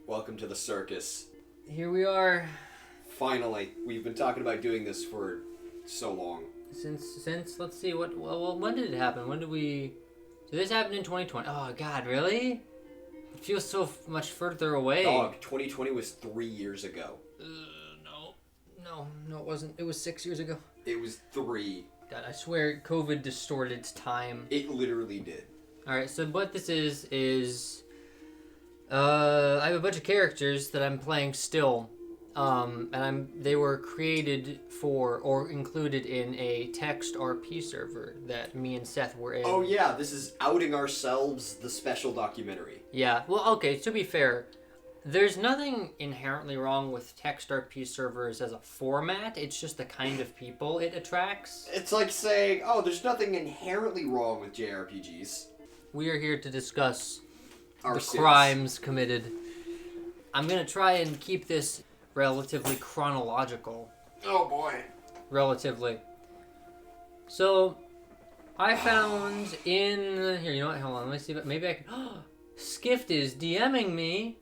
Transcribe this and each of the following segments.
Welcome to the circus. Here we are. Finally, we've been talking about doing this for so long. Since let's see, when did it happen? When did we... So this happened in 2020. Oh, God, really? It feels so much further away. Dog, 2020 was 3 years ago. No, it wasn't. It was 6 years ago. It was 3. God, I swear COVID distorted time. It literally did. Alright, so what this is... I have a bunch of characters that I'm playing still. And they were created for or included in a text RP server that me and Seth were in. Oh yeah, this is Outing Ourselves, the special documentary. Yeah, well, okay, to be fair, there's nothing inherently wrong with text RP servers as a format. It's just the kind of people it attracts. It's like saying, oh, there's nothing inherently wrong with JRPGs. We are here to discuss Our the sins. crimes committed. I'm going to try and keep this relatively chronological. Oh boy. Relatively. So, I found in... Here, you know what? Hold on, let me see if... Maybe I can... Skift is DMing me.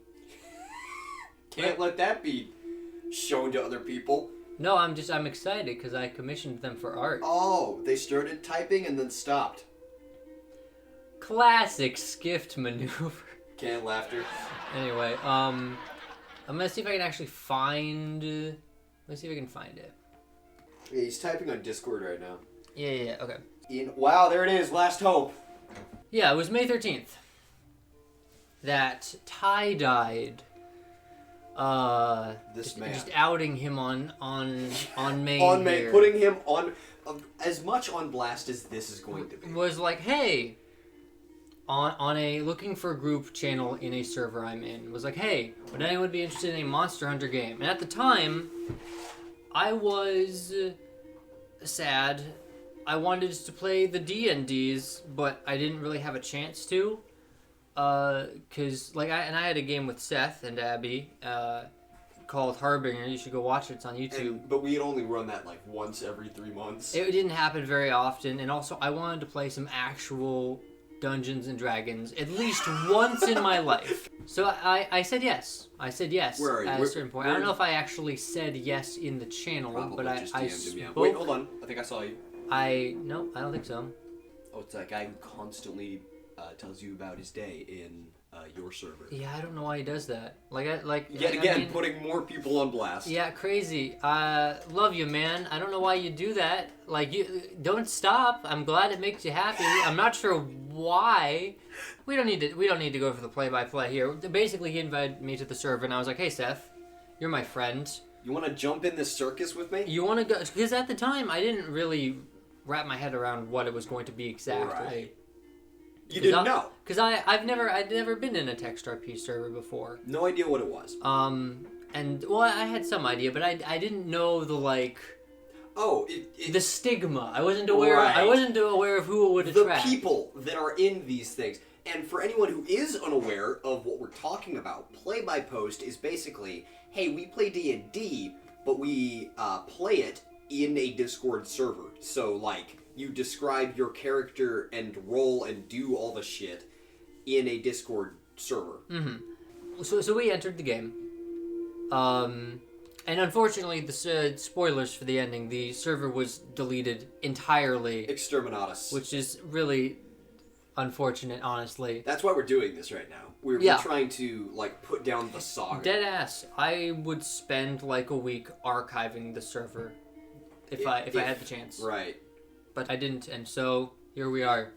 Can't let that be shown to other people. No, I'm excited because I commissioned them for art. Oh, they started typing and then stopped. Classic Skift maneuver. Canned laughter. Anyway, I'm gonna see if I can actually find... Let's see if I can find it. Yeah, he's typing on Discord right now. Yeah, okay. Wow, there it is, last hope. Yeah, it was May 13th that tie-dyed This man. just outing him on May On May, here. putting him on as much on blast as this is going to be. Was like, hey, on a looking for group channel in a server I'm in, was like, hey, would anyone be interested in a Monster Hunter game? And at the time, I was sad. I wanted to play the D&Ds, but I didn't really have a chance to. Cause I had a game with Seth and Abby, called Harbinger. You should go watch it. It's on YouTube. But we had only run that like once every 3 months. It didn't happen very often, and also I wanted to play some actual Dungeons and Dragons at least once in my life. So I said yes. I said yes. Where are you? At a certain point. I don't know if I actually said yes in the channel, Probably but just I DM'd him, yeah. spoke. Wait, hold on. I think I saw you. No, I don't think so. Oh, it's that guy who constantly tells you about his day in your server. Yeah, I don't know why he does that. Yet again, putting more people on blast. Yeah, crazy. Love you, man. I don't know why you do that. You don't stop. I'm glad it makes you happy. I'm not sure why. We don't need to go for the play-by-play here. Basically, he invited me to the server, and I was like, "Hey, Seth, you're my friend. You want to jump in this circus with me? You want to go?" Because at the time, I didn't really wrap my head around what it was going to be exactly. Right. You didn't know. Because I'd never been in a text RP server before. No idea what it was. And well, I had some idea, but I didn't know the the stigma. I wasn't aware. Right. I wasn't aware of who it would attract. The people that are in these things. And for anyone who is unaware of what we're talking about, play by post is basically, hey, we play D&D, but we play it in a Discord server. So you describe your character and roll and do all the shit in a Discord server. Mm-hmm. So we entered the game. And unfortunately, the spoilers for the ending, the server was deleted entirely. Exterminatus. Which is really unfortunate, honestly. That's why we're doing this right now. We're trying to, put down the saga. Deadass. I would spend, a week archiving the server if I had the chance. Right. But I didn't, and so here we are.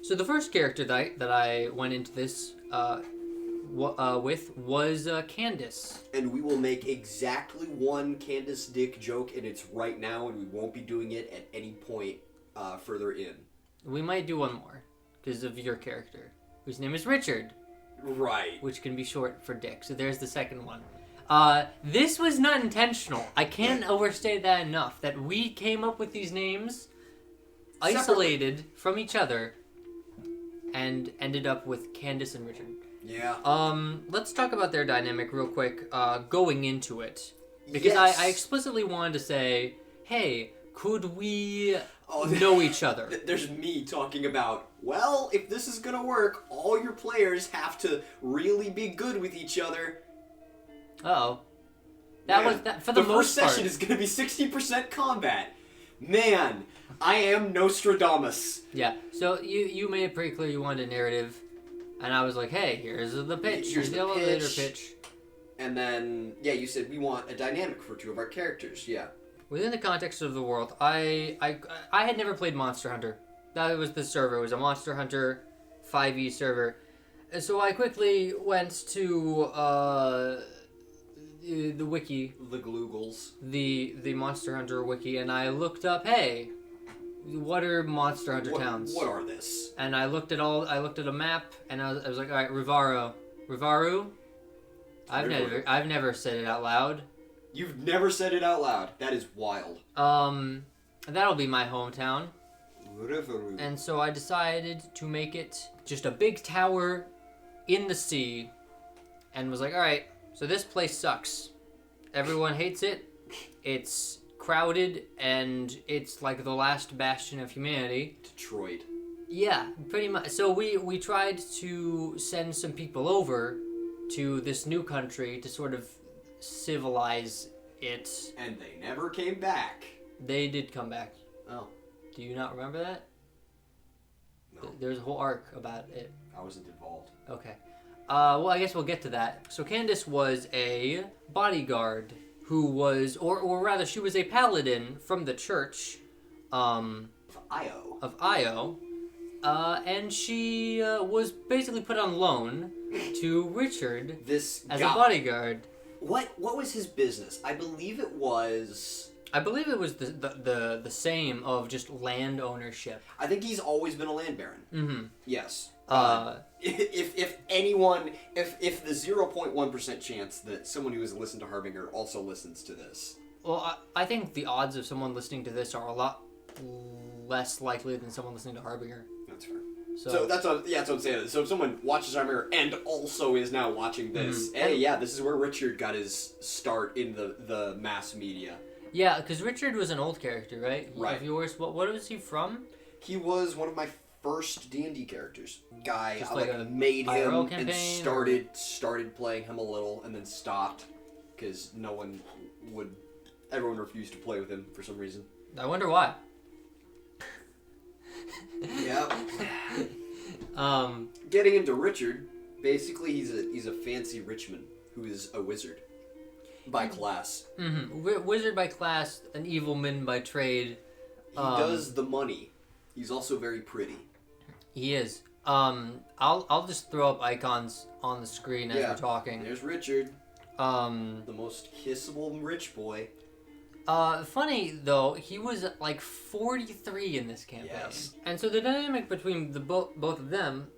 So the first character that I went into this with was Candace. And we will make exactly one Candace Dick joke, and it's right now, and we won't be doing it at any point further in. We might do one more, because of your character, whose name is Richard. Right. Which can be short for Dick, so there's the second one. This was not intentional. I can't overstate that enough, that we came up with these names isolated from each other and ended up with Candace and Richard. Yeah. Let's talk about their dynamic real quick, going into it. Because yes. I explicitly wanted to say, hey, could we know each other. There's me talking about, well, if this is gonna work, all your players have to really be good with each other. Uh-oh. That was that for the most first session is gonna be 60% combat. Man, I am Nostradamus. Yeah, so you made it pretty clear you wanted a narrative, and I was like, hey, here's the pitch, here's the elevator pitch. And then, yeah, you said we want a dynamic for two of our characters, yeah. Within the context of the world, I had never played Monster Hunter. That was the server. It was a Monster Hunter 5e server. And so I quickly went to the wiki. The Gloogles. The Monster Hunter wiki, and I looked up, hey, what are Monster Hunter towns? What are this? And I looked at a map, and I was like, all right, Rivaru? I've never said it out loud. You've never said it out loud. That is wild. That'll be my hometown. Rivaru. And so I decided to make it just a big tower in the sea, and was like, all right, so this place sucks. Everyone hates it. It's crowded, and it's like the last bastion of humanity. Detroit. Yeah, pretty much. So we tried to send some people over to this new country to sort of civilize it. And they never came back. They did come back. Oh. Do you not remember that? No. There's a whole arc about it. I wasn't involved. Okay. Well, I guess we'll get to that. So Candace was a bodyguard who was, or rather, she was a paladin from the church Io. of Io. And she was basically put on loan to Richard as a bodyguard. What was his business? I believe it was the same of just land ownership. I think he's always been a land baron. Mm-hmm. Yes. If the 0.1% chance that someone who has listened to Harbinger also listens to this. Well, I think the odds of someone listening to this are a lot less likely than someone listening to Harbinger. That's fair. So that's what I'm saying. So if someone watches Harbinger and also is now watching this, hey, yeah, this is where Richard got his start in the mass media. Yeah, because Richard was an old character, right? Right. What was he from? He was one of my first D&D characters. Guy, Just I like made him and started playing him a little and then stopped because everyone refused to play with him for some reason. I wonder why. Yep. Getting into Richard, basically he's a fancy Richman who is a wizard by class. Mm-hmm. Wizard by class, an evilman by trade. He does the money. He's also very pretty. He is. I'll just throw up icons on the screen as we're talking. There's Richard. The most kissable rich boy. Funny though, he was like 43 in this campaign. Yes. And so the dynamic between both of them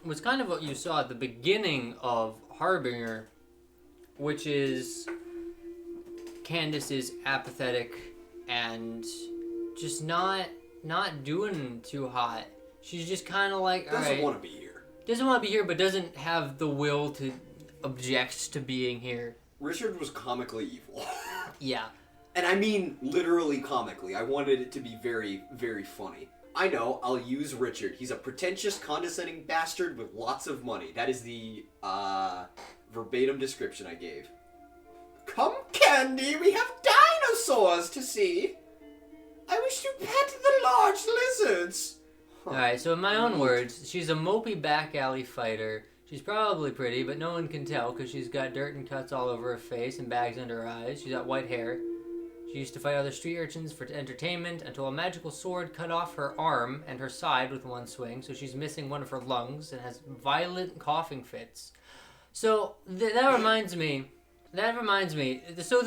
was kind of what you saw at the beginning of Harbinger, which is Candace is apathetic and just not doing too hot. She's just kind of like, doesn't want to be here. Doesn't want to be here, but doesn't have the will to object to being here. Richard was comically evil. Yeah. And I mean literally comically. I wanted it to be very, very funny. I know, I'll use Richard. He's a pretentious, condescending bastard with lots of money. That is the verbatim description I gave. Come, Candy, we have dinosaurs to see. I wish to pet the large lizards. Alright, so in my own words, she's a mopey back alley fighter. She's probably pretty, but no one can tell because she's got dirt and cuts all over her face and bags under her eyes. She's got white hair. She used to fight other street urchins for entertainment until a magical sword cut off her arm and her side with one swing, so she's missing one of her lungs and has violent coughing fits. So that reminds me. So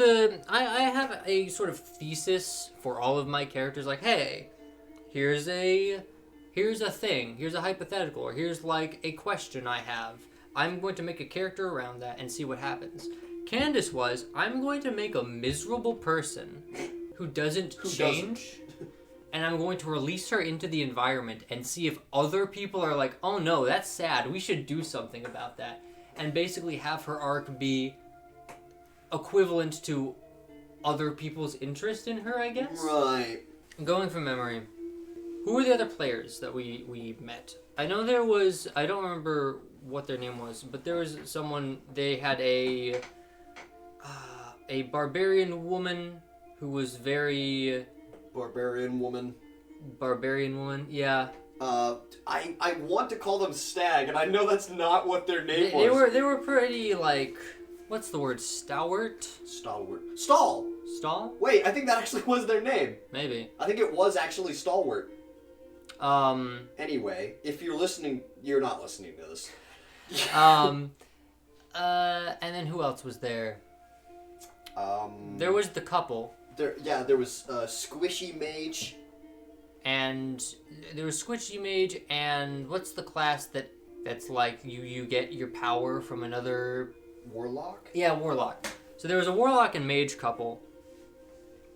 I have a sort of thesis for all of my characters. Like, hey, here's a thing. Here's a hypothetical. Or here's like a question I have. I'm going to make a character around that and see what happens. Candace was, I'm going to make a miserable person who doesn't change, and I'm going to release her into the environment and see if other people are like, oh no, that's sad, we should do something about that. And basically have her arc be equivalent to other people's interest in her, I guess? Right. Going from memory, Who were the other players that we met? I know there was... I don't remember what their name was, but there was someone... They had a barbarian woman who was very... Barbarian woman, yeah. I want to call them Stag, and I know that's not what their name was. They were pretty, like... What's the word? Stalwart? Stalwart. Stall! Stall? Wait, I think that actually was their name. Maybe. I think it was actually Stalwart. Anyway, if you're listening, you're not listening to this. And then who else was there? There was the couple. There was Squishy Mage. And there was Squishy Mage, and what's the class that's like you get your power from another... Warlock? Yeah, Warlock. So there was a Warlock and Mage couple.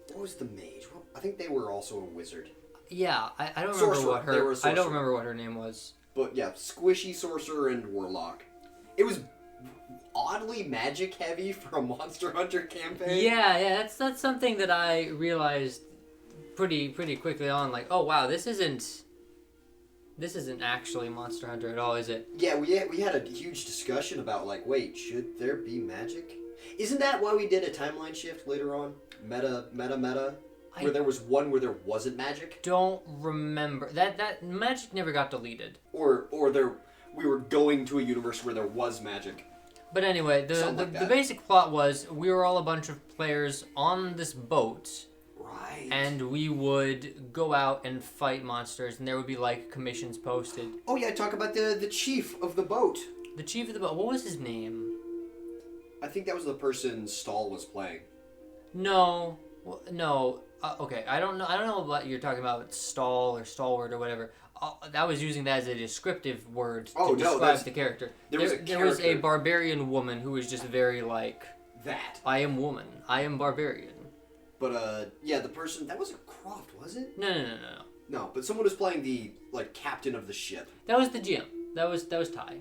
What was the Mage? I think they were also a wizard. Yeah, I don't remember what her... I don't remember what her name was. But yeah, Squishy Sorcerer and Warlock. It was oddly magic heavy for a Monster Hunter campaign. Yeah, that's something that I realized pretty quickly on. Like, oh wow, this isn't actually Monster Hunter at all, is it? Yeah, we had a huge discussion about like, wait, should there be magic? Isn't that why we did a timeline shift later on? Meta. Where there was one where there wasn't magic? Don't remember. That magic never got deleted. Or we were going to a universe where there was magic. But anyway, the basic plot was we were all a bunch of players on this boat. Right. And we would go out and fight monsters, and there would be like commissions posted. Oh yeah, talk about the chief of the boat. The chief of the boat. What was his name? I think that was the person Stahl was playing. No. No. Okay, I don't know what you're talking about, stall or stalwart or whatever. I was using that as a descriptive word to describe the character. There was a barbarian woman who was just very like... That. I am woman. I am barbarian. But, yeah, the person... That wasn't Croft, was it? No. No, but someone was playing the, like, captain of the ship. That was the GM. That was Ty.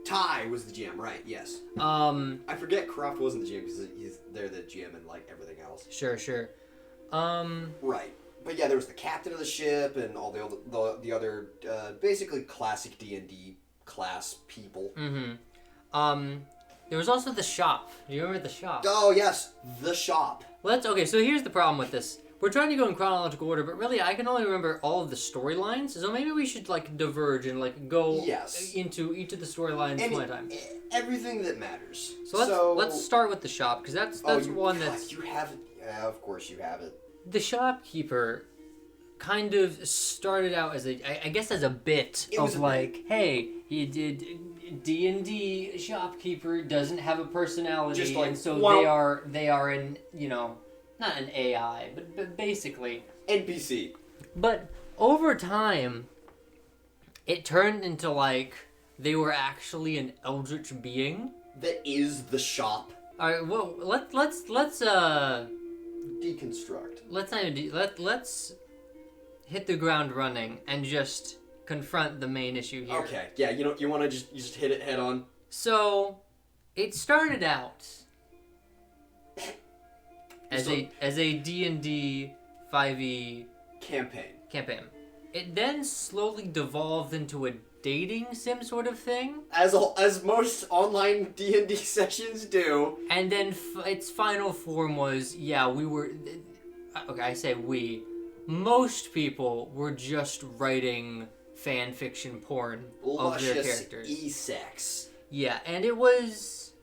Ty was the GM, right, yes. I forget Croft wasn't the GM because they're the GM and, like, everything else. Sure. Right. But yeah, there was the captain of the ship and all the other basically classic D&D class people. Mm-hmm. There was also the shop. Do you remember the shop? Oh, yes. The shop. Well, okay, so here's the problem with this. We're trying to go in chronological order, but really I can only remember all of the storylines, so maybe we should, like, diverge and, like, go into each of the storylines one at a time. Everything that matters. So let's start with the shop, because that's one that's... You have it. Yeah, of course you have it. The shopkeeper kind of started out as I guess as a bit of like, hey, he did D&D shopkeeper doesn't have a personality, just like, and so they are an, you know, not an AI, but basically NPC. But over time, it turned into like they were actually an eldritch being that is the shop. All right, well, let's deconstruct. Let's hit the ground running and just confront the main issue here. Okay, yeah, you want to just hit it head on. So, it started out as a D&D 5e campaign. It then slowly devolved into a dating sim sort of thing, as most online D&D sessions do. And then its final form was, we were. Okay, I say we. Most people were just writing fan fiction porn of their characters. E-sex. Yeah, and it was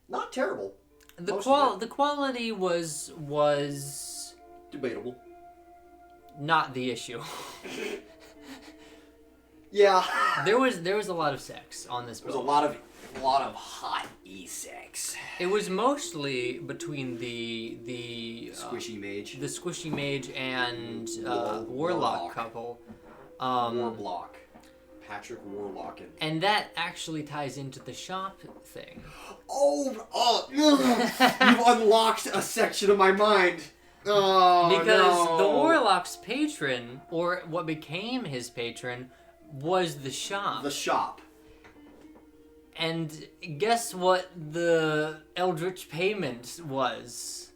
not terrible. The quality was debatable. Not the issue. Yeah. There was a lot of sex on this boat. There was a lot of hot e-sex. It was mostly between the Squishy Mage. The Squishy Mage and Warlock couple. Warblock. Patrick Warlock. And that actually ties into the shop thing. You've unlocked a section of my mind. Oh, because the Warlock's patron, or what became his patron, was the shop. The shop. And guess what the Eldritch payment was?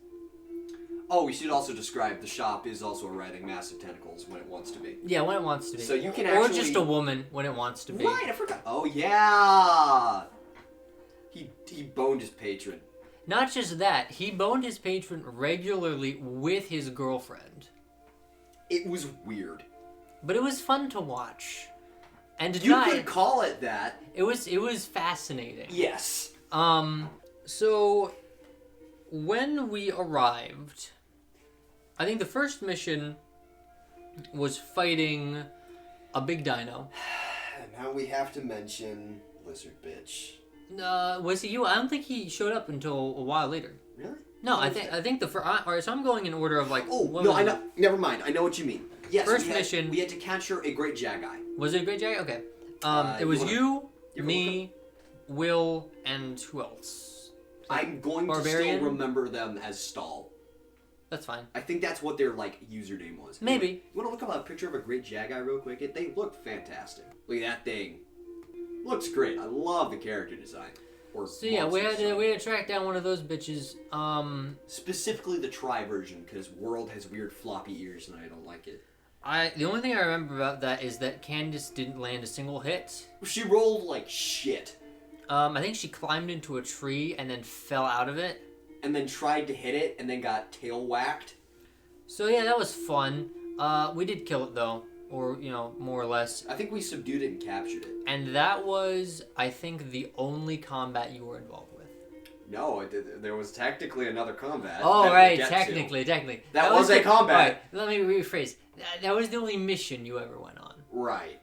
Oh, we should also describe the shop is also a writhing mass of tentacles when it wants to be. Yeah, when it wants to be. So you can Or actually... just a woman when it wants to be. Right, I forgot. Oh, yeah! He boned his patron. Not just that, he boned his patron regularly with his girlfriend. It was weird. But it was fun to watch. And to You try, could call it that. it was fascinating. Yes. So when we arrived, I think the first mission was fighting a big dino. And now we have to mention Lizard Bitch. Was it you? I don't think he showed up until a while later. Really? No, I think the first. Alright, so I'm going in order of like. Oh no, I know. Never mind. I know what you mean. Yes. First mission. We had to capture a great Jaggi. Was it a great Jaggi? Okay. It was me, Will, and who else? I'm going Barbarian? to still remember them as Stall. That's fine. I think that's what their username was. Maybe. Anyway, you want to look up a picture of a great Jaggi real quick? They look fantastic. Look at that thing. Looks great. I love the character design. So yeah, we had to track down one of those bitches. Specifically the Tri version, because World has weird floppy ears and I don't like it. The only thing I remember about that is that Candace didn't land a single hit. She rolled like shit. I think she climbed into a tree and then fell out of it. And then tried to hit it and then got tail whacked. So yeah, that was fun. We did kill it though. Or, more or less. I think we subdued it and captured it. And that was, I think, the only combat you were involved with. No, there was technically another combat. Oh, right, technically. That was a combat. Right, let me rephrase. That was the only mission you ever went on. Right.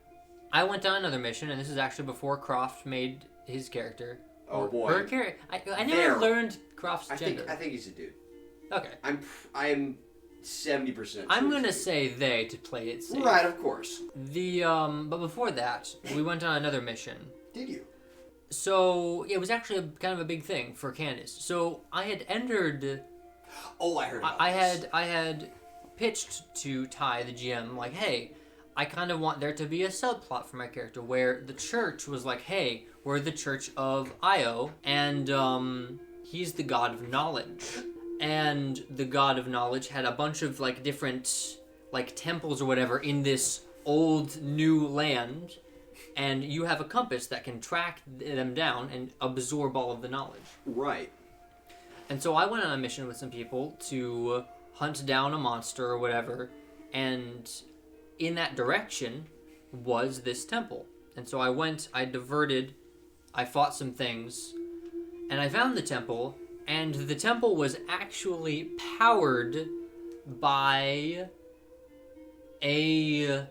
I went on another mission, and this is actually before Croft made his character. Oh, boy. Her character. I never learned Croft's gender. I think he's a dude. Okay. I'm 70%. I'm gonna say they to play it safe. Right, of course. But before that, we went on another mission. Did you? So it was actually kind of a big thing for Candace. So I had entered. Oh, I heard about this. I had pitched to Ty, the GM, like, hey, I kind of want there to be a subplot for my character where the church was like, hey, we're the Church of Io, and he's the god of knowledge. And the god of knowledge had a bunch of different temples or whatever in this old new land, and you have a compass that can track them down and absorb all of the knowledge. Right. And so I went on a mission with some people to hunt down a monster or whatever, and in that direction was this temple. And so I diverted, I fought some things, and I found the temple. And the temple was actually powered by a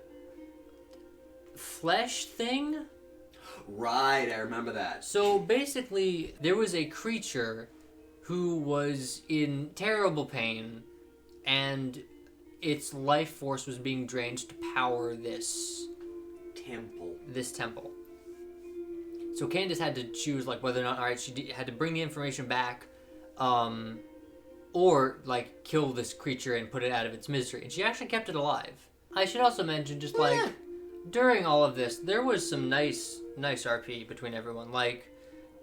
flesh thing? Right, I remember that. So basically, there was a creature who was in terrible pain, and its life force was being drained to power this temple. So Candace had to choose whether or not, alright, she had to bring the information back, or kill this creature and put it out of its misery. And she actually kept it alive. I should also mention, just during all of this, there was some nice RP between everyone.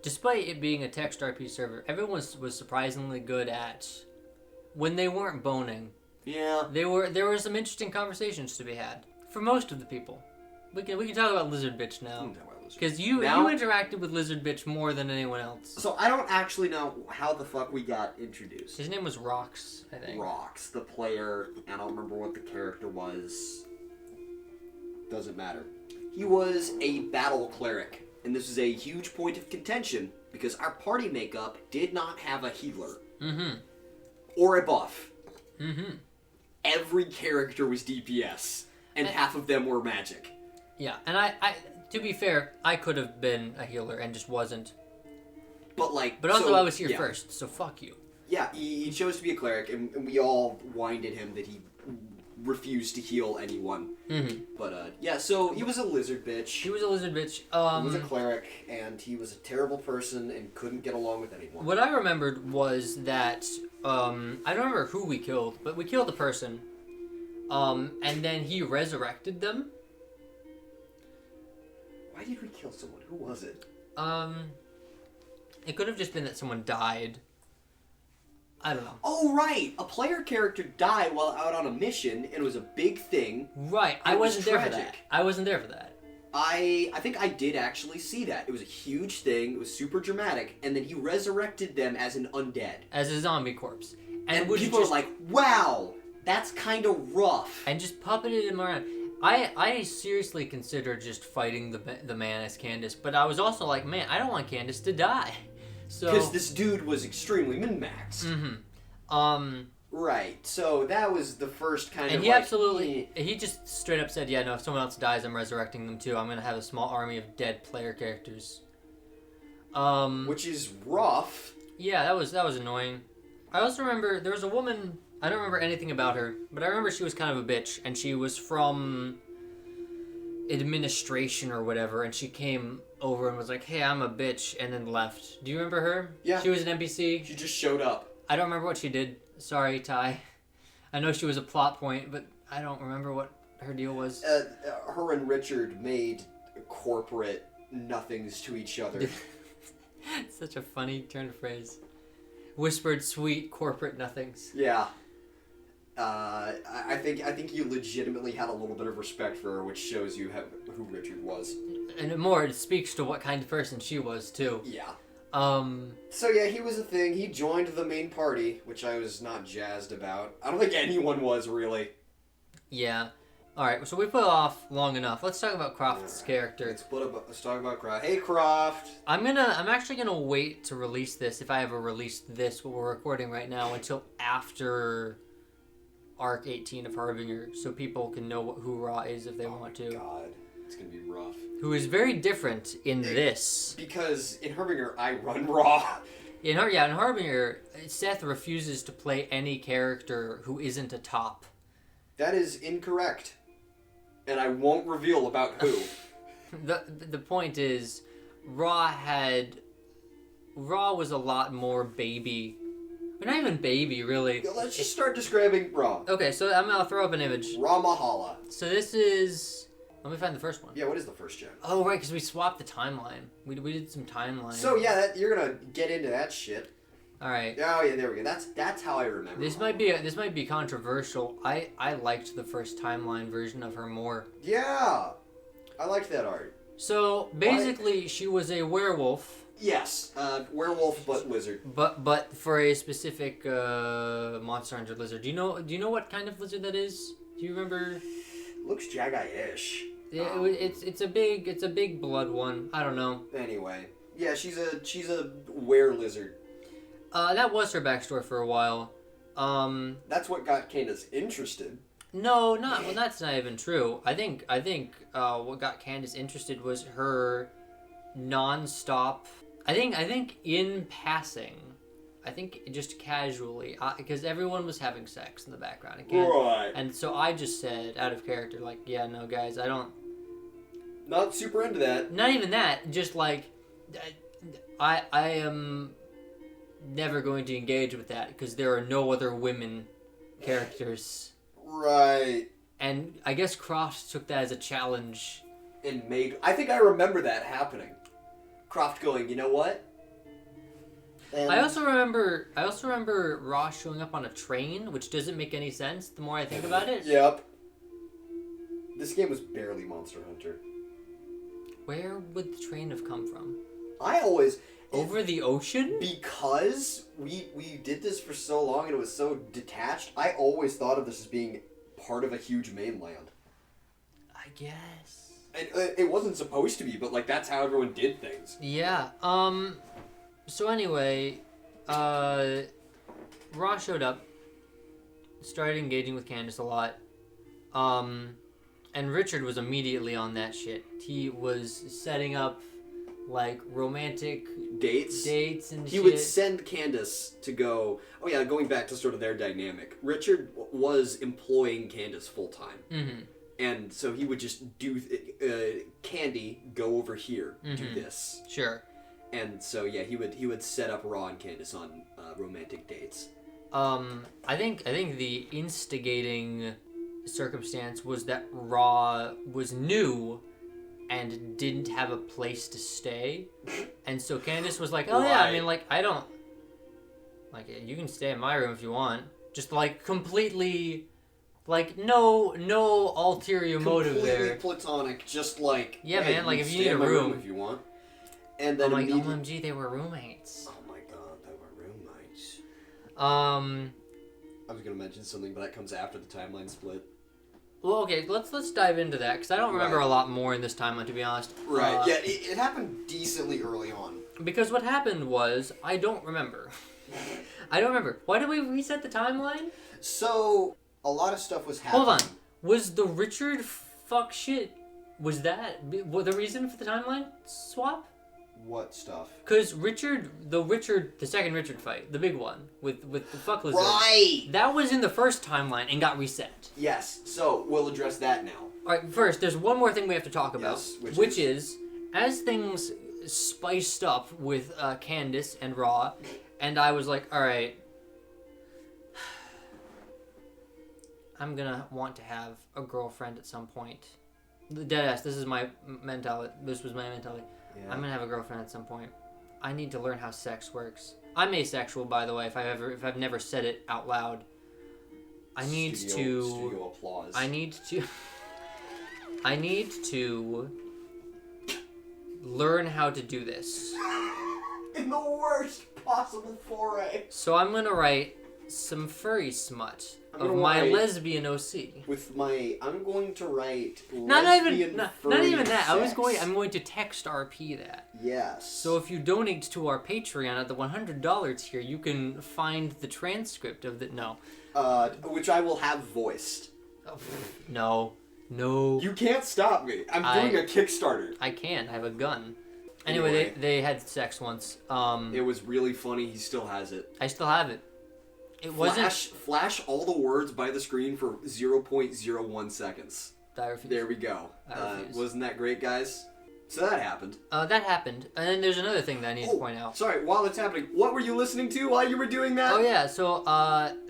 Despite it being a text RP server, everyone was surprisingly good at, when they weren't boning. Yeah. There were some interesting conversations to be had for most of the people. We can talk about Lizard Bitch now. Because you interacted with Lizard Bitch more than anyone else. So I don't actually know how the fuck we got introduced. His name was Rox, I think. Rox, the player. I don't remember what the character was. Doesn't matter. He was a battle cleric. And this is a huge point of contention. Because our party makeup did not have a healer. Mm-hmm. Or a buff. Mm-hmm. Every character was DPS. And half of them were magic. Yeah, and I to be fair, I could have been a healer and just wasn't. But also I was here first, so fuck you. Yeah, he chose to be a cleric, and we all whined at him that he refused to heal anyone. Mm-hmm. But so he was a lizard bitch. He was a lizard bitch. He was a cleric, and he was a terrible person and couldn't get along with anyone. What I remembered was that I don't remember who we killed, but we killed a person, and then he resurrected them. Why did we kill someone? Who was it? It could have just been that someone died. I don't know. Oh, right! A player character died while out on a mission, and it was a big thing. Right, I wasn't there for that. I wasn't there for that. I think I did actually see that. It was a huge thing, it was super dramatic, and then he resurrected them as an undead. As a zombie corpse. And people are like, wow, that's kind of rough. And just puppeted him around. I seriously considered just fighting the man as Candace, but I was also like, man, I don't want Candace to die. So because this dude was extremely min-maxed. Mm-hmm. Right. So that was the first kind and of. And he absolutely, he just straight up said, yeah, no, if someone else dies, I'm resurrecting them too. I'm gonna have a small army of dead player characters. Which is rough. Yeah, that was annoying. I also remember there was a woman. I don't remember anything about her, but I remember she was kind of a bitch, and she was from administration or whatever, and she came over and was like, hey, I'm a bitch, and then left. Do you remember her? Yeah. She was an NPC. She just showed up. I don't remember what she did. Sorry, Ty. I know she was a plot point, but I don't remember what her deal was. Her and Richard made corporate nothings to each other. Such a funny turn of phrase. Whispered sweet corporate nothings. Yeah. I think you legitimately had a little bit of respect for her, which shows you who Richard was. And more, it speaks to what kind of person she was, too. Yeah. So yeah, he was a thing. He joined the main party, which I was not jazzed about. I don't think anyone was, really. Yeah. Alright, so we put off long enough. Let's talk about Croft's character. Let's talk about Croft. Hey, Croft! I'm actually gonna wait to release this, if I ever released this, what we're recording right now, until after Arc 18 of Harbinger, so people can know who Ra is if they want to. God, it's gonna be rough. Who is very different in this. Because in Harbinger, I run Ra. In Harbinger, Seth refuses to play any character who isn't a top. That is incorrect. And I won't reveal about who. The point is, Ra was a lot more baby. But not even baby, really. Let's just start describing Ra. Okay, so I'll throw up an image. Ra Mahala. So this is... Let me find the first one. Yeah, what is the first gen? Oh, right, because we swapped the timeline. We did some timeline. So, yeah, you're going to get into that shit. All right. Oh, yeah, there we go. That's how I remember. This might be controversial. I liked the first timeline version of her more. Yeah. I liked that art. So, basically, she was a werewolf. Yes, werewolf but lizard. But for a specific Monster Hunter lizard. Do you know what kind of lizard that is? Do you remember? Looks Jagai-ish. Yeah, it's a big blood one. I don't know. Anyway, yeah, she's a were-lizard. That was her backstory for a while. That's what got Candace interested. No, that's not even true. I think what got Candace interested was her non-stop. I think in passing, I think just casually, because everyone was having sex in the background again. Right. And so I just said, out of character, like, yeah, no, guys, I don't. Not super into that. Not even that. Just like, I am never going to engage with that because there are no other women characters. Right. And I guess Croft took that as a challenge. And I think I remember that happening. Croft going, you know what? And I also remember Ross showing up on a train, which doesn't make any sense the more I think about it. Yep. This game was barely Monster Hunter. Where would the train have come from? Over the ocean? Because we did this for so long and it was so detached, I always thought of this as being part of a huge mainland. I guess. And it wasn't supposed to be, but like that's how everyone did things. Yeah. So anyway, Ross showed up, started engaging with Candace a lot, and Richard was immediately on that shit. He was setting up like romantic dates and he shit. would send Candace to go. Oh yeah, going back to sort of their dynamic. Richard was employing Candace full time. Mm-hmm. And so he would just do, Candy, go over here, do this. Sure. And so, yeah, he would set up Ra and Candace on romantic dates. I think the instigating circumstance was that Ra was new and didn't have a place to stay. And so Candace was like, oh yeah, I mean, like, I don't Like, you can stay in my room if you want. Just, like, completely... Like, no ulterior motive there. Completely platonic, just like... Yeah, hey, man, like, if you stay need a in my room. if you want. And then I'm like, OMG, they were roommates. Oh my god, they were roommates. I was gonna mention something, but that comes after the timeline split. Well, okay, let's dive into that, because I don't remember a lot more in this timeline, to be honest. Right, yeah, it happened decently early on. Because what happened was, I don't remember. I don't remember. Why did we reset the timeline? So, a lot of stuff was happening. Hold on. Was the Richard fuck shit, was that the reason for the timeline swap? What stuff? Because the second Richard fight, the big one, with the fuck lizard. Right! That was in the first timeline and got reset. Yes, so we'll address that now. Alright, first, there's one more thing we have to talk about. Yes, which is, as things spiced up with Candace and Raw, and I was like, alright, I'm gonna want to have a girlfriend at some point. Deadass, this was my mentality. Yeah. I'm gonna have a girlfriend at some point. I need to learn how sex works. I'm asexual, by the way, if I've never said it out loud. Studio applause. I need to learn how to do this. In the worst possible foray. So I'm gonna write some furry smut of my lesbian OC. I'm going to write not even that. Sex. I'm going to text RP that. Yes. So if you donate to our Patreon at the $100 tier, you can find the transcript of the which I will have voiced. Oh, no. You can't stop me. I'm doing a Kickstarter. I can. I have a gun. Anyway, they had sex once. It was really funny. He still has it. I still have it. It wasn't... Flash all the words by the screen for 0.01 seconds. I refuse. There we go. I refuse. Wasn't that great, guys? So that happened. That happened. And then there's another thing that I need to point out. Sorry, while it's happening, what were you listening to while you were doing that? Oh, yeah. So,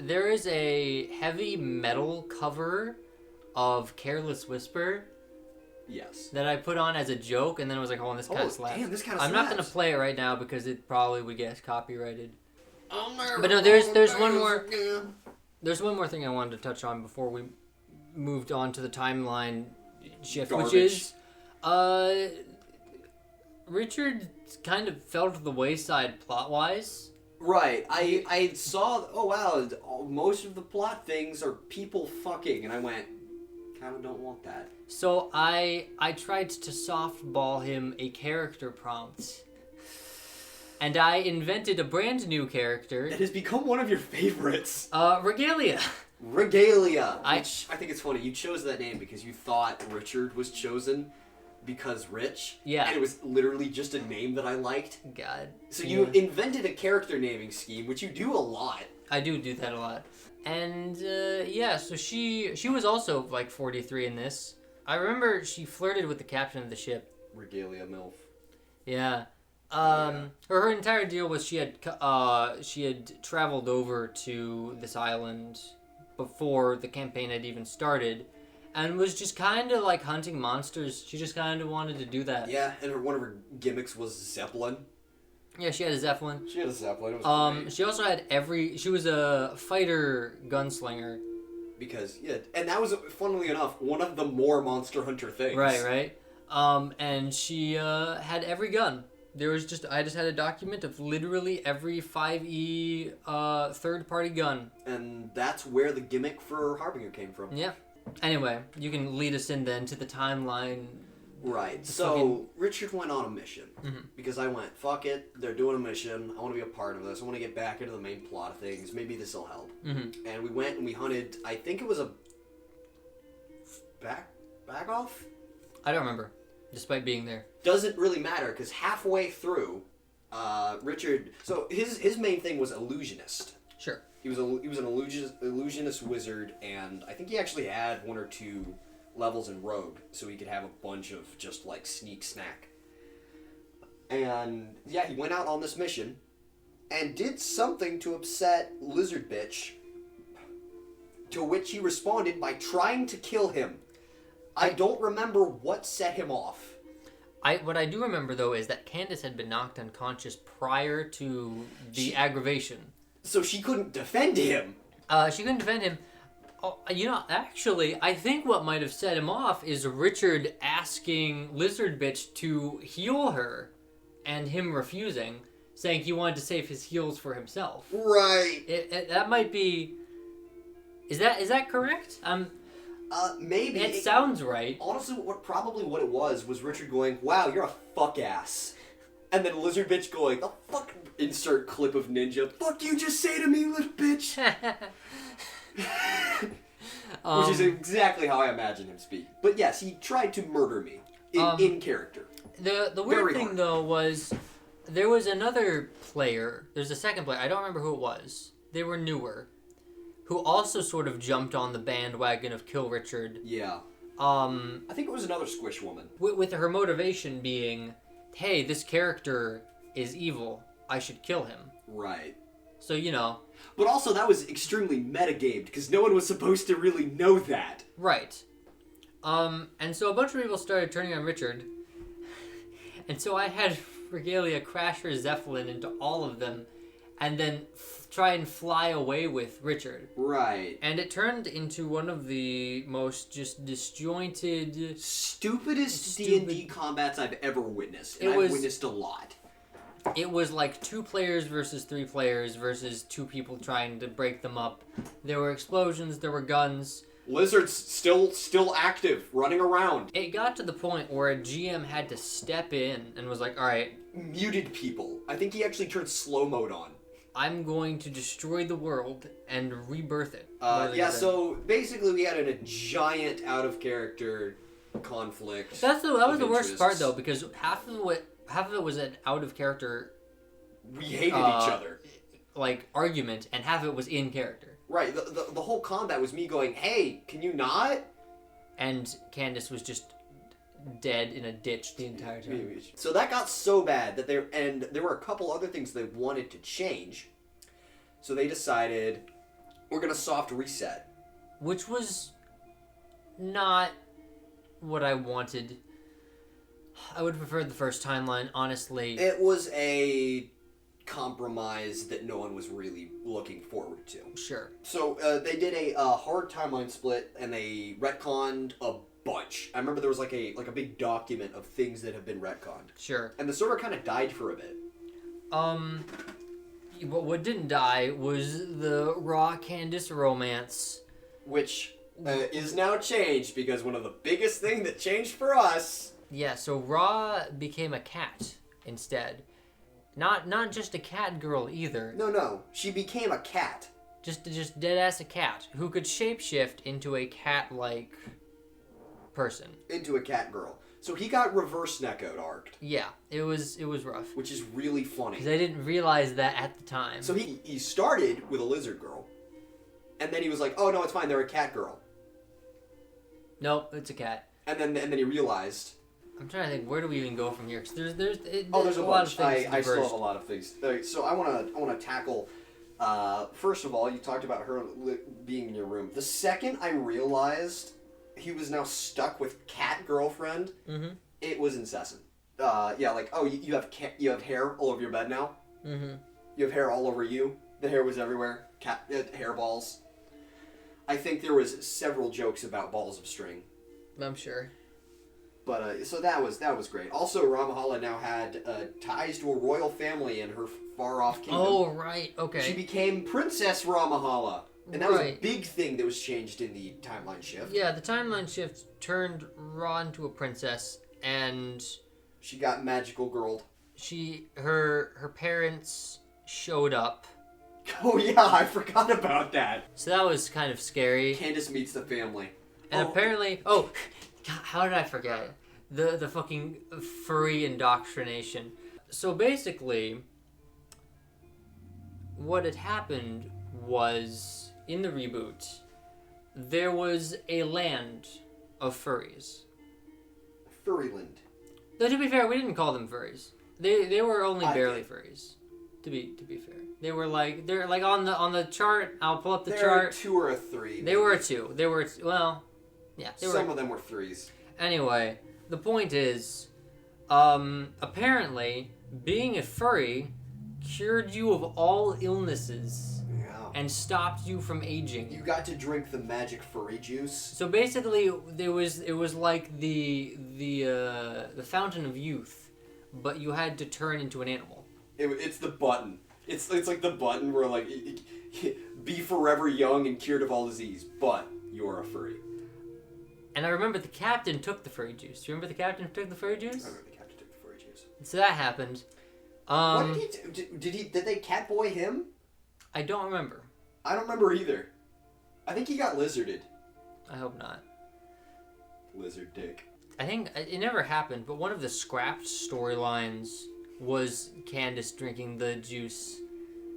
there is a heavy metal cover of Careless Whisper. Yes. That I put on as a joke, and then I was like, oh, this kind of slaps. Damn, this kind of I'm slaps. not going to play it right now because it probably would get copyrighted. But no, there's one more... There's one more thing I wanted to touch on before we moved on to the timeline shift, which is... Richard kind of fell to the wayside plot-wise. Right. I saw, oh wow, most of the plot things are people fucking, and I went, kind of don't want that. So I tried to softball him a character prompt. And I invented a brand new character. That has become one of your favorites. Regalia. Regalia. Which I think it's funny. You chose that name because you thought Richard was chosen because rich. Yeah. And it was literally just a name that I liked. God. So you invented a character naming scheme, which you do a lot. I do that a lot. And, yeah, so she was also, like, 43 in this. I remember she flirted with the captain of the ship. Regalia MILF. Yeah. Her entire deal was she had traveled over to this island before the campaign had even started, and was just kind of like hunting monsters. She just kind of wanted to do that. Yeah, and one of her gimmicks was Zeppelin. Yeah, she had a Zeppelin. It was great. She also had she was a fighter gunslinger. Because, yeah, and that was, funnily enough, one of the more Monster Hunter things. Right. And she had every gun. I just had a document of literally every 5e third-party gun. And that's where the gimmick for Harbinger came from. Yeah. Anyway, you can lead us in then to the timeline. Right. So, Richard went on a mission. Mm-hmm. Because I went, fuck it, they're doing a mission, I want to be a part of this, I want to get back into the main plot of things, maybe this will help. Mm-hmm. And we went and we hunted, I think it was a back off? I don't remember. Despite being there. Doesn't really matter, because halfway through, Richard... So, his main thing was illusionist. Sure. He was an illusionist wizard, and I think he actually had 1 or 2 levels in Rogue, so he could have a bunch of just, like, sneak snack. And, yeah, he went out on this mission, and did something to upset Lizard Bitch, to which he responded by trying to kill him. I don't remember what set him off. What I do remember, though, is that Candace had been knocked unconscious prior to the aggravation. So she couldn't defend him. She couldn't defend him. Oh, actually, I think what might have set him off is Richard asking Lizard Bitch to heal her, and him refusing, saying he wanted to save his heals for himself. Right. That might be. Is that correct? Maybe. It sounds right. Honestly, what it was Richard going, "Wow, you're a fuck ass," and then Lizard Bitch going, "Oh fuck." Insert clip of Ninja. "Fuck you just say to me, little bitch." Which is exactly how I imagine him speak. But yes, he tried to murder me in character. The weird thing though was there was another player. There's a second player. I don't remember who it was. They were newer, who also sort of jumped on the bandwagon of Kill Richard. Yeah. I think it was another Squish woman. With her motivation being, hey, this character is evil. I should kill him. Right. So, But also, that was extremely metagamed, because no one was supposed to really know that. Right. And so a bunch of people started turning on Richard. And so I had Regalia crash her Zeppelin into all of them, and then try and fly away with Richard. Right. And it turned into one of the most just disjointed... Stupidest D&D combats I've ever witnessed. And I've witnessed a lot. It was like 2 players versus 3 players versus 2 people trying to break them up. There were explosions, there were guns. Lizard's still active, running around. It got to the point where a GM had to step in and was like, alright. Muted people. I think he actually turned slow mode on. I'm going to destroy the world and rebirth it. So basically we had a giant out of character conflict. That was the worst part though, because half of it was an out of character. We hated each other. Like argument, and half of it was in character. Right. The whole combat was me going, "Hey, can you not?" And Candace was just dead in a ditch the entire time. So that got so bad that there were a couple other things they wanted to change. So they decided we're gonna soft reset, which was not what I wanted. I would prefer the first timeline, honestly. It was a compromise that no one was really looking forward to. Sure. So they did a hard timeline split, and they retconned a bunch. I remember there was like a big document of things that have been retconned. Sure. And the server kind of died for a bit. What didn't die was the Raw Candace romance, which is now changed because one of the biggest thing that changed for us. Yeah, so Raw became a cat instead. Not just a cat girl either. No. She became a cat. Just dead ass a cat who could shapeshift into a cat-like person. Into a cat girl. So he got reverse Neko arced. Yeah, it was rough. Which is really funny. Because I didn't realize that at the time. So he started with a lizard girl, and then he was like, "Oh no, it's fine. They're a cat girl." Nope, it's a cat. And then he realized. I'm trying to think, where do we even go from here? Because there's a lot of things. I still have a lot of things. So I want to tackle. First of all, you talked about her being in your room. The second I realized he was now stuck with cat girlfriend, it was incessant. You have hair all over your bed now. Mm-hmm. You have hair all over you. The hair was everywhere. Cat hair balls. I think there was several jokes about balls of string. I'm sure. But so that was great. Also, Ramahala now had ties to a royal family in her far-off kingdom. Oh, right. Okay. She became Princess Ramahala. And that was a big thing that was changed in the timeline shift. Yeah, the timeline shift turned Ra into a princess, and she got magical girled. Her parents showed up. Oh yeah, I forgot about that. So that was kind of scary. Candace meets the family. And apparently, how did I forget? The fucking furry indoctrination. So basically, what had happened was, in the reboot, there was a land of furries. Furryland. Though to be fair, we didn't call them furries. They were only barely furries. To be fair, they're like on the chart. I'll pull up the chart. There were 2 or 3. They were 2. They were Some of them were 3s. Anyway, the point is, apparently, being a furry cured you of all illnesses. Wow. and stopped you from aging. You got to drink the magic furry juice. So basically, it was like the fountain of youth, but you had to turn into an animal. It's the button. It's like the button where like be forever young and cured of all disease, but you are a furry. And I remember the captain took the furry juice. Do you remember the captain who took the furry juice? I remember the captain took the furry juice. So that happened. What did he do? Did they catboy him? I don't remember. I don't remember either. I think he got lizarded. I hope not. Lizard dick. I think it never happened, but one of the scrapped storylines was Candace drinking the juice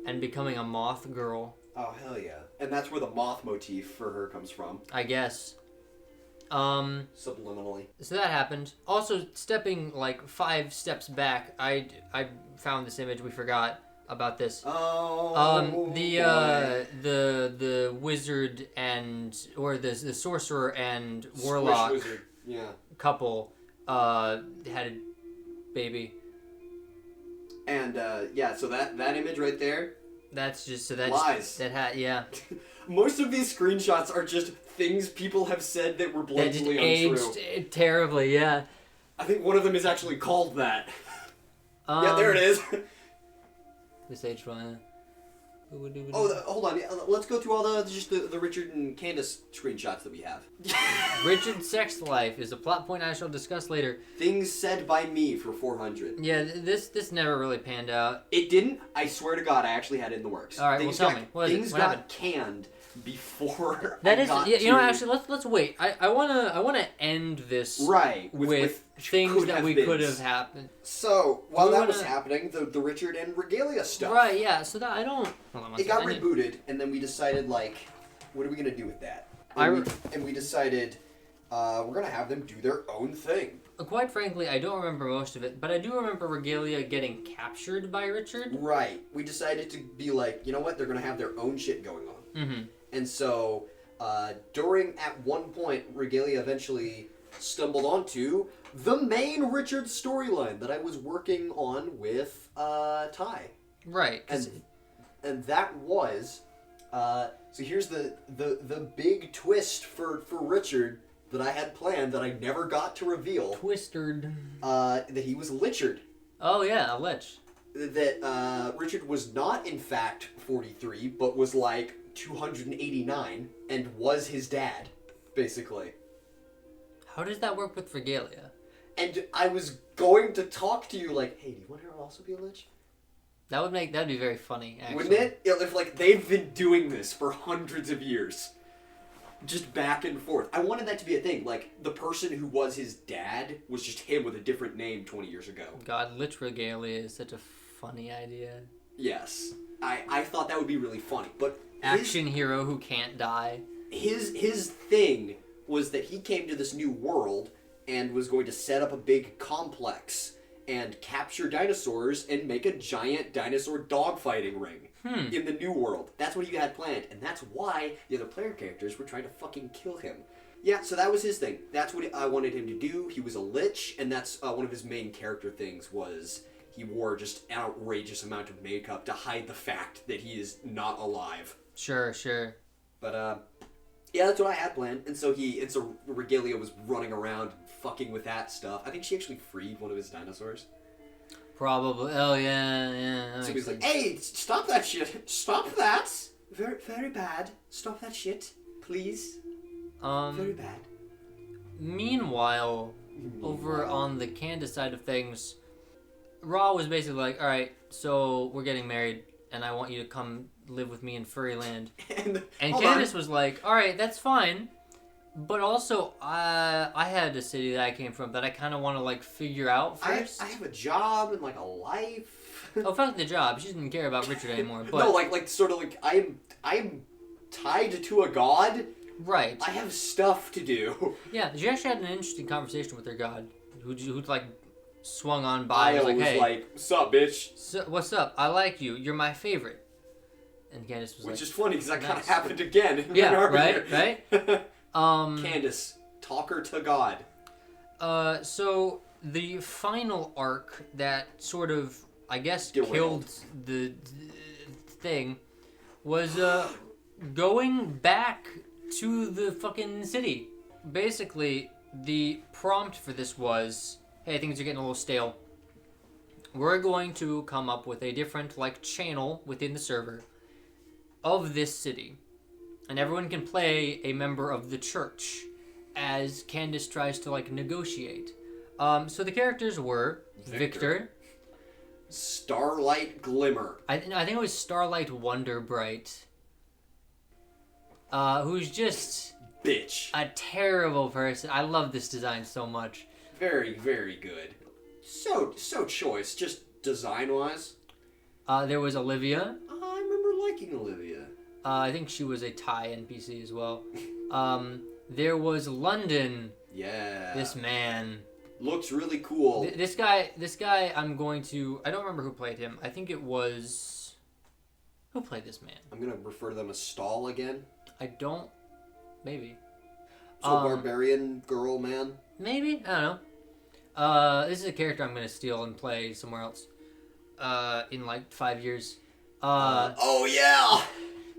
and becoming a moth girl. Oh, hell yeah. And that's where the moth motif for her comes from. I guess. Subliminally. So that happened. Also, stepping like 5 steps back, I found this image. We forgot about this. Oh. The wizard or the sorcerer and warlock wizard. Yeah. couple had a baby. And so that image right there. That's just lies. Yeah. Most of these screenshots are just things people have said that were That just blatantly untrue. aged terribly. Yeah. I think one of them is actually called that. Yeah, there it is. This aged well. Yeah. Hold on. Let's go through all the Richard and Candace screenshots that we have. Richard's sex life is a plot point I shall discuss later. Things said by me for 400. Yeah, this never really panned out. It didn't. I swear to God, I actually had it in the works. All right, tell me. Things What got happened? canned before. Let's wait. I wanna end this right with things that we could have happened. So while that was happening, the Richard and Regalia stuff. Right. Yeah. So that I don't. Hold on, it got rebooted, and then we decided like, what are we gonna do with that? And we decided we're gonna have them do their own thing. Quite frankly, I don't remember most of it, but I do remember Regalia getting captured by Richard. Right. We decided to be like, you know what? They're gonna have their own shit going on. Mm-hmm. And so, at one point, Regalia eventually stumbled onto the main Richard storyline that I was working on with Ty. Right. And that was, so here's the big twist for Richard that I had planned that I never got to reveal. Twistered. That he was Lichard. Oh yeah, a lich. That Richard was not in fact 43, but was like 289 and was his dad, basically. How does that work with Regalia? And I was going to talk to you like, hey, do you want her to also be a lich? That'd be very funny, actually. Wouldn't it? If like they've been doing this for hundreds of years. Just back and forth. I wanted that to be a thing. Like, the person who was his dad was just him with a different name 20 years ago. God, Lich Regalia is such a funny idea. Yes. I thought that would be really funny. But action hero who can't die. His thing was that he came to this new world and was going to set up a big complex and capture dinosaurs and make a giant dinosaur dogfighting ring in the new world. That's what he had planned, and that's why the other player characters were trying to fucking kill him. Yeah, so that was his thing. That's what I wanted him to do. He was a lich, and that's one of his main character things was he wore just an outrageous amount of makeup to hide the fact that he is not alive. Sure. But, yeah, that's what I had planned. And so Regalia was running around fucking with that stuff. I think she actually freed one of his dinosaurs. Probably. Oh, yeah. So he's like, hey, stop that shit. Stop that. Very, very bad. Stop that shit. Please. Very bad. Meanwhile, over on the Candace side of things, Raw was basically like, alright, so we're getting married, and I want you to come live with me in Furryland. And Candace was like, alright, that's fine. But also, I had a city that I came from that I kind of want to, like, figure out first. I have a job and, like, a life. Oh, fuck the job. She didn't care about Richard anymore. But no, like, sort of, like, I am tied to a god. Right. I have stuff to do. Yeah, she actually had an interesting conversation with her god, who like, swung on by. I was like, sup, bitch? So, what's up? I like you. You're my favorite. And Candace was Which like... is funny, because that kind of happened again. Yeah, right? Candace, talk her to God. So the final arc that sort of, I guess, killed the thing was going back to the fucking city. Basically, the prompt for this was, hey, things are getting a little stale. We're going to come up with a different, channel within the server of this city. And everyone can play a member of the church as Candace tries to, negotiate. So the characters were Victor. Starlight Glimmer. I think it was Starlight Wonderbright. Who's just... Bitch. A terrible person. I love this design so much. Very, very good. So choice, just design-wise. There was Olivia. I remember liking Olivia. I think she was a Thai NPC as well. There was London. Yeah. This man. Looks really cool. This guy, I'm going to... I don't remember who played him. I think it was... Who played this man? I'm going to refer to them as Stall again. I don't... Maybe. So barbarian girl man? Maybe? I don't know. This is a character I'm going to steal and play somewhere else. In 5 years. Oh yeah!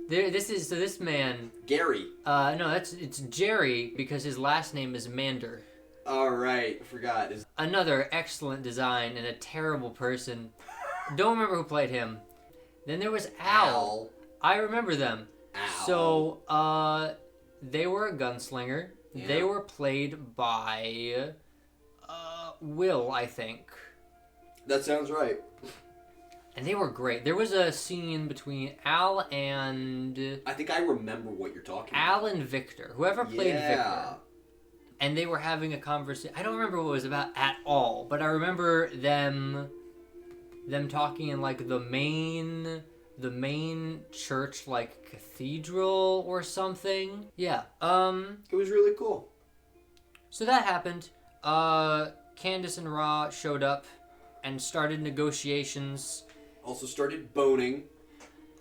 This man... Gary. No, it's Jerry because his last name is Mander. Alright, I forgot. Another excellent design and a terrible person. Don't remember who played him. Then there was Al. I remember them. Al. So, they were a gunslinger. Yeah. They were played by Will, I think. That sounds right. And they were great. There was a scene between Al and... I think I remember what you're talking Al about. and Victor. Whoever played Victor. And they were having a conversation. I don't remember what it was about at all, but I remember them talking in the main church cathedral or something. Yeah. It was really cool. So that happened. Candace and Ra showed up and started negotiations. Also started boning.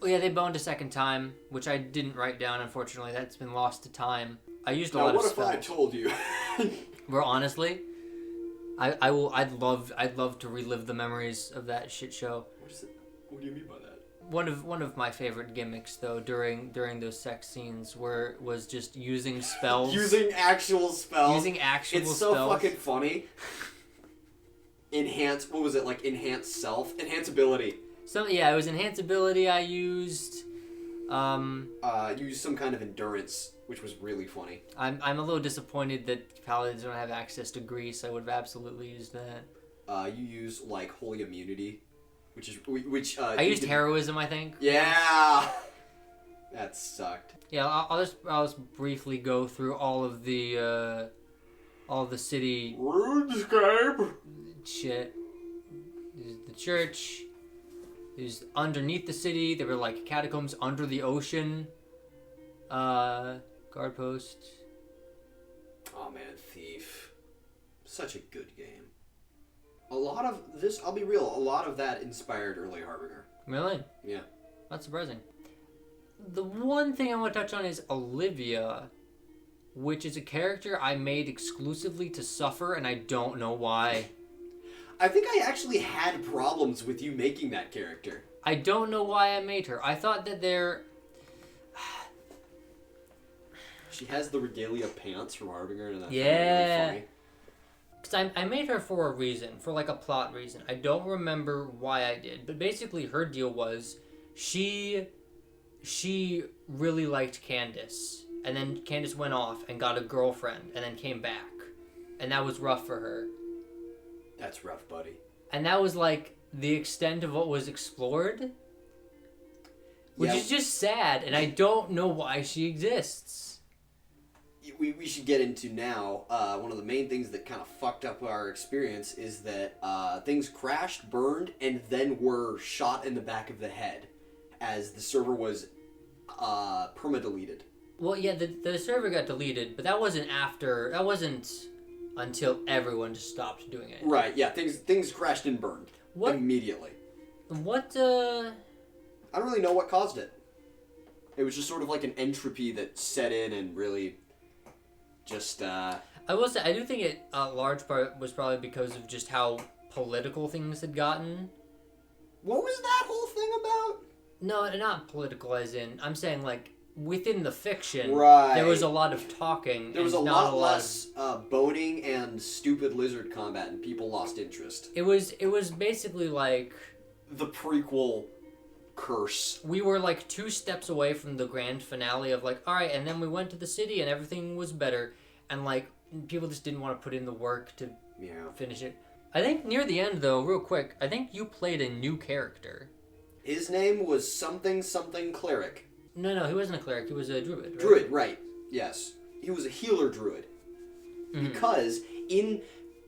Oh yeah, they boned a second time, which I didn't write down, unfortunately. That's been lost to time. I used a lot of spells. What if I told you? Well, honestly, I'd love to relive the memories of that shit show. What do you mean by that? One of my favorite gimmicks though during those sex scenes was just using spells. Using actual spells. It's so fucking funny. What was it, enhance self? Enhance ability. It was enhance ability I used. You used some kind of endurance, which was really funny. I'm a little disappointed that paladins don't have access to grease. I would have absolutely used that. You use holy immunity, which I used heroism, I think. Yeah, that sucked. Yeah, I'll just briefly go through all of the city RuneScape shit. There's the church. There's underneath the city. There were catacombs under the ocean. Guard post. Oh man, Thief. Such a good game. A lot of this, I'll be real, a lot of that inspired early Harbinger. Really? Yeah. That's surprising. The one thing I want to touch on is Olivia, which is a character I made exclusively to suffer, and I don't know why. I think I actually had problems with you making that character. I don't know why I made her. I thought that She has the regalia pants from Harbinger, and that's really funny. Because I made her for a reason, for a plot reason. I don't remember why I did, but basically her deal was she really liked Candace, and then Candace went off and got a girlfriend, and then came back, and that was rough for her. That's rough, buddy. And that was the extent of what was explored, which is just sad, and I don't know why she exists. We should get into now, one of the main things that kind of fucked up our experience is that things crashed, burned, and then were shot in the back of the head as the server was perma-deleted. Well, yeah, the server got deleted, but that wasn't until everyone just stopped doing it. Right, yeah, things crashed and burned immediately. What, I don't really know what caused it. It was just sort of an entropy that set in and really just, I will say, I do think it, a large part was probably because of just how political things had gotten. What was that whole thing about? No, not political as in, I'm saying like within the fiction, Right. there was a lot of talking. There was a and lot not less boning and stupid lizard combat, and people lost interest. It was basically like The prequel curse. we were like 2 steps away from the grand finale of like, all right, and then we went to the city and everything was better, and like people just didn't want to put in the work to finish it. I think near the end though, real quick, I think you played a new character. His name was something cleric. No, he wasn't a cleric. He was a druid. Right? Druid, right? Yes, he was a healer druid. Mm-hmm. Because in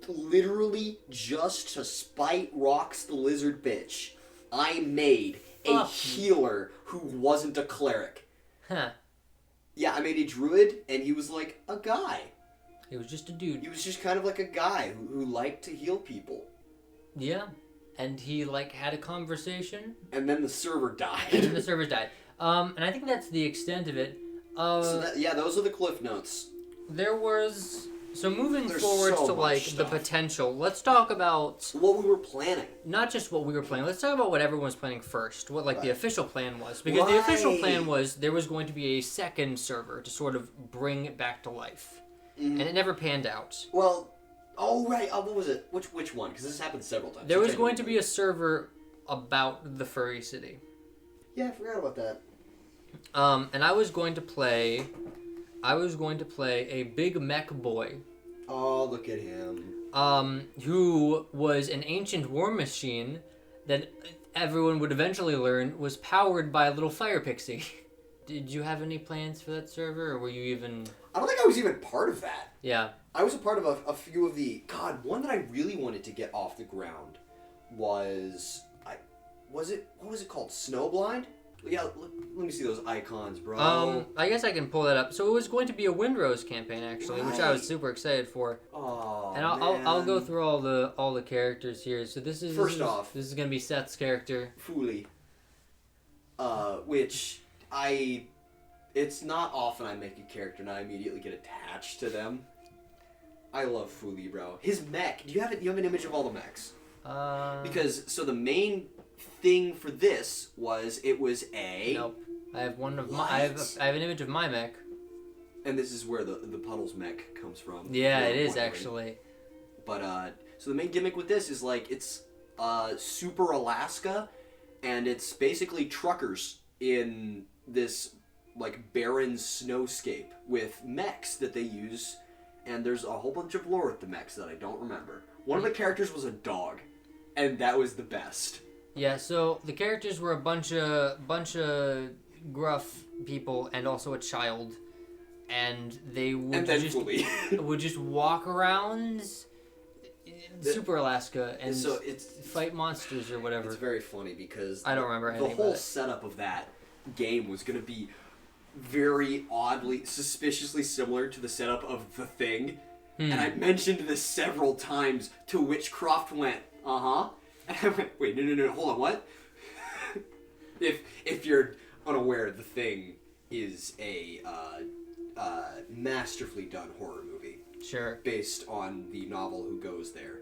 literally just to spite Rox the lizard bitch, I made a healer who wasn't a cleric. Huh. Yeah, I made a druid, and he was like a guy. He was just a dude. He was just kind of like a guy who liked to heal people. Yeah. And he like had a conversation. And then the server died. And then the servers died. And I think that's the extent of it. Those are the cliff notes. There was... So moving There's forward so to like much the stuff. potential, let's talk about What we were planning. not just what we were planning. Let's talk about what everyone was planning first. What like the Right. official plan was, because the official Right. plan was there was going to be a second server to sort of bring it back to life, and it never panned out. Well, oh right. What was it? Which one? Because this happened several times. There was going to be a server about the furry city. Yeah, I forgot about that. And I was going to play a big mech boy. Oh, look at him. Who was an ancient war machine that everyone would eventually learn was powered by a little fire pixie. Did you have any plans for that server, or were you even... I don't think I was even part of that. Yeah. I was a part of a few of the... God, one that I really wanted to get off the ground was... What was it called? Snowblind? Yeah, let me see those icons, bro. I guess I can pull that up. So it was going to be a Windrose campaign, actually, which I was super excited for. Oh, And I'll go through all the characters here. So this is First this is gonna be Seth's character. Fooly. Which it's not often I make a character and I immediately get attached to them. I love Fooly, bro. His mech. Do you have an image of all the mechs? Because the main thing for this was a Nope. I have one of What? I have an image of my mech. And this is where the Puddles mech comes from. Yeah, it is wondering. actually. But so the main gimmick with this is like it's Super Alaska, and it's basically truckers in this like barren snowscape with mechs that they use, and there's a whole bunch of lore with the mechs that I don't remember. One of the characters was a dog, and that was the best. Yeah, so the characters were a bunch of gruff people and also a child, and they would would just walk around Super Alaska and So it's fight monsters or whatever. It's very funny because I don't remember the anything whole about it. setup of that game was going to be very oddly, suspiciously similar to the setup of The Thing. And I mentioned this several times, to which Croft went, uh-huh. And I went, wait, no, hold on, what? If you're unaware, The Thing is a masterfully done horror movie. Sure. Based on the novel Who Goes There.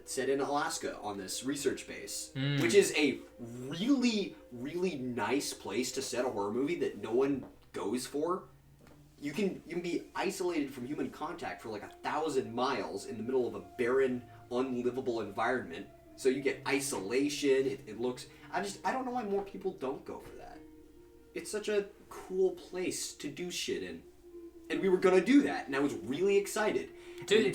Set in Alaska on this research base, which is a really, really nice place to set a horror movie that no one goes for. You can be isolated from human contact for like 1,000 miles in the middle of a barren, unlivable environment. So you get isolation. It looks... I don't know why more people don't go for that. It's such a cool place to do shit in. And we were gonna do that, and I was really excited. To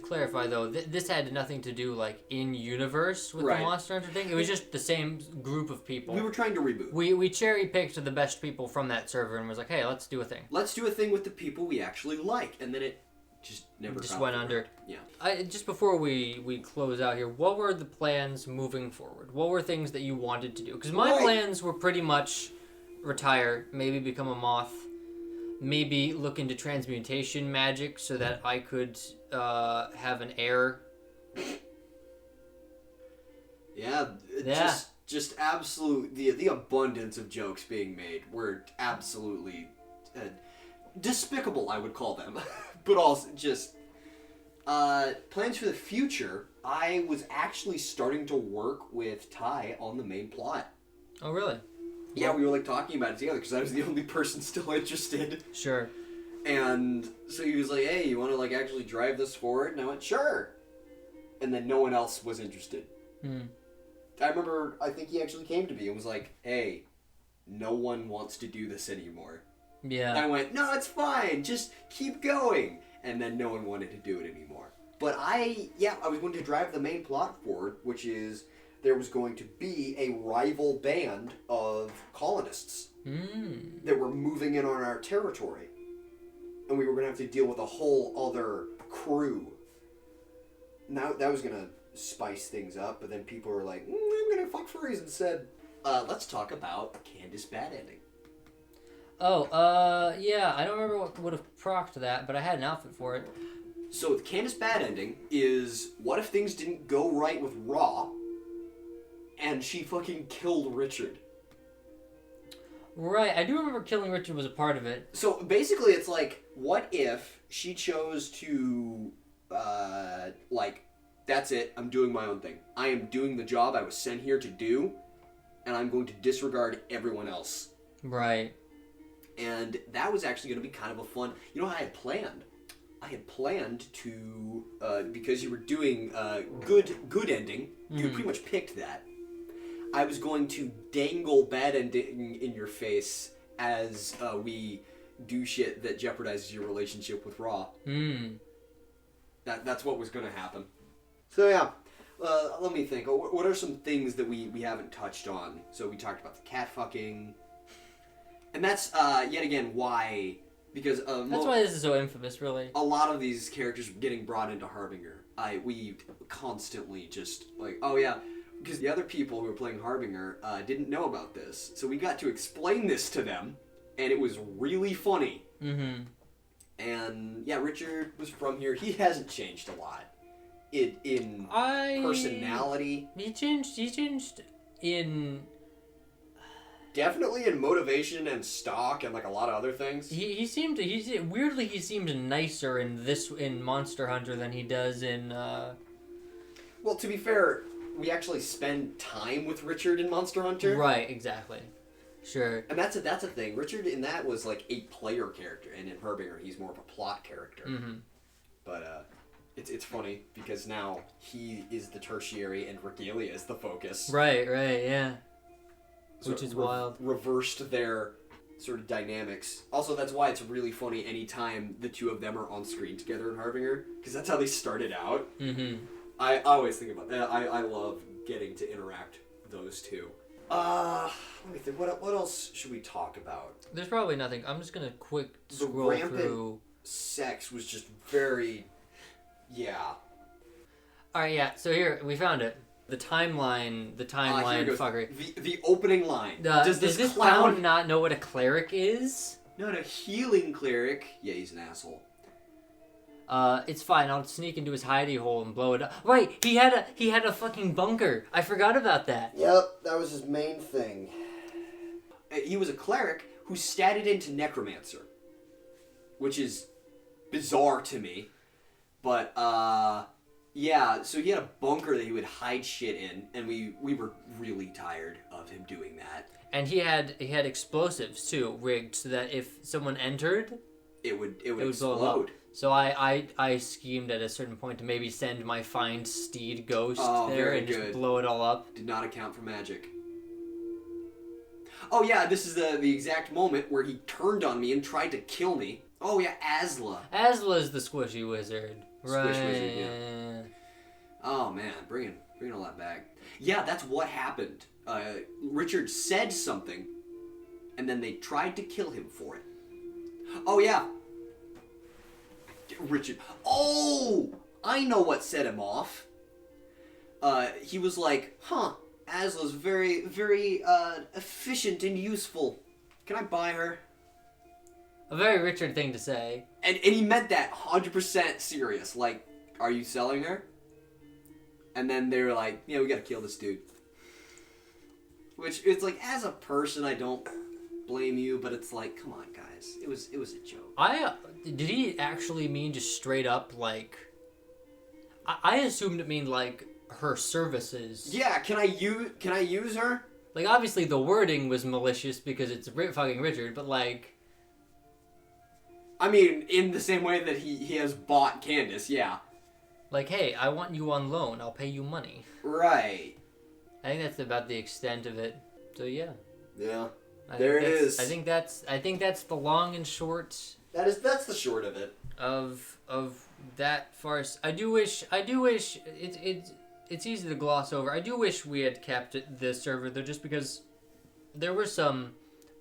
clarify though, this had nothing to do like in universe with the Monster Hunter thing. It was just the same group of people. We were trying to reboot. We cherry picked the best people from that server and was like, hey, let's do a thing. Let's do a thing with the people we actually like, and then it just never went under. Yeah. Just before we close out here, what were the plans moving forward? What were things that you wanted to do? Because my plans were pretty much retire, maybe become a moth. Maybe look into transmutation magic so that I could have an heir. Yeah. Just absolute the abundance of jokes being made were absolutely despicable, I would call them. But also just plans for the future I was actually starting to work with Ty on the main plot. Oh, really? Yeah, we were like talking about it together because I was the only person still interested. Sure. And so he was like, hey, you want to like actually drive this forward? And I went, sure. And then no one else was interested. I remember, I think he actually came to me and was like, hey, no one wants to do this anymore. Yeah. And I went, no, it's fine. Just keep going. And then no one wanted to do it anymore. But I was going to drive the main plot forward, which is there was going to be a rival band of colonists that were moving in on our territory. And we were going to have to deal with a whole other crew. Now that was going to spice things up, but then people were like, I'm going to fuck furries and said, let's talk about Candace Bad Ending. Oh, yeah, I don't remember what would have procced that, but I had an outfit for it. So the Candace Bad Ending is, what if things didn't go right with Raw, and she fucking killed Richard? Right, I do remember killing Richard was a part of it. So basically it's like, what if she chose to, that's it, I'm doing my own thing. I am doing the job I was sent here to do, and I'm going to disregard everyone else. Right. And that was actually going to be kind of a fun... You know what I had planned? I had planned to, because you were doing good ending, you pretty much picked that. I was going to dangle bad ending in your face as we do shit that jeopardizes your relationship with Raw. That's what was going to happen. So yeah, let me think. What are some things that we haven't touched on? So we talked about the cat fucking... And that's, yet again, why... Because that's why this is so infamous, really. A lot of these characters getting brought into Harbinger, we constantly just like, oh yeah, because the other people who were playing Harbinger didn't know about this, so we got to explain this to them, and it was really funny. And yeah, Richard was from here. He hasn't changed a lot in personality. He changed in. Definitely in motivation and stock and like a lot of other things. He seemed nicer in Monster Hunter than he does in. Well, to be fair, we actually spend time with Richard in Monster Hunter. Right, exactly. Sure. And that's a thing. Richard in that was like a player character, and in Harbinger he's more of a plot character. But it's funny because now he is the tertiary and Regalia is the focus. Right, yeah. Which is wild. Reversed their sort of dynamics. Also, that's why it's really funny anytime the two of them are on screen together in Harbinger, because that's how they started out. I always think about that. I love getting to interact those two. Let me think. What else should we talk about? There's probably nothing. I'm just gonna quick scroll through. Sex was just very, yeah. All right, yeah. So here we found it. The timeline fuckery. The opening line. Does this clown not know what a cleric is? Not a healing cleric. Yeah, he's an asshole. It's fine. I'll sneak into his hidey hole and blow it up. Right, he had a fucking bunker. I forgot about that. Yep, that was his main thing. He was a cleric who statted into necromancer, which is bizarre to me. But yeah, so he had a bunker that he would hide shit in, and we were really tired of him doing that. And he had explosives too, rigged so that if someone entered, it would explode. So I schemed at a certain point to maybe send my find steed ghost there and just blow it all up. Did not account for magic. Oh yeah, this is the exact moment where he turned on me and tried to kill me. Oh yeah, Asla. Asla's the squishy wizard. Right. Squish wizard, yeah. Oh man, bringing all that back. Yeah, that's what happened. Richard said something, and then they tried to kill him for it. Oh yeah. Richard. Oh! I know what set him off. He was like, Asla's very, very, efficient and useful. Can I buy her? A very Richard thing to say. And he meant that 100% serious. Like, are you selling her? And then they were like, yeah, we gotta kill this dude. Which, it's like, as a person, I don't blame you, but it's like, come on, guys. It was a joke. Did he actually mean just straight up, like... I assumed it mean like her services. Yeah, can I use her? Like, obviously the wording was malicious because it's fucking Richard, but like... I mean, in the same way that he has bought Candace, yeah. Like, hey, I want you on loan. I'll pay you money. Right. I think that's about the extent of it. So yeah. Yeah. There it is. I think that's the long and short. That's the short of it. Of that farce. I do wish it's easy to gloss over. I do wish we had kept the server though, just because there were some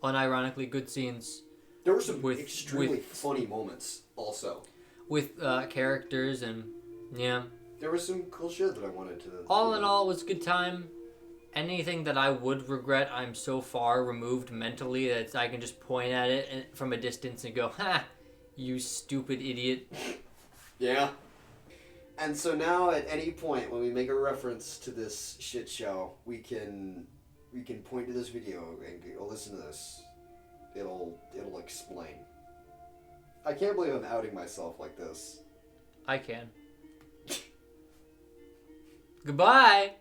unironically good scenes. There were some extremely funny moments also. With characters and yeah. There was some cool shit that I wanted to... All in all, it was a good time. Anything that I would regret, I'm so far removed mentally that I can just point at it from a distance and go, ha, you stupid idiot. Yeah. And so now at any point when we make a reference to this shit show, we can point to this video and go, listen to this. It'll explain. I can't believe I'm outing myself like this. I can. Goodbye!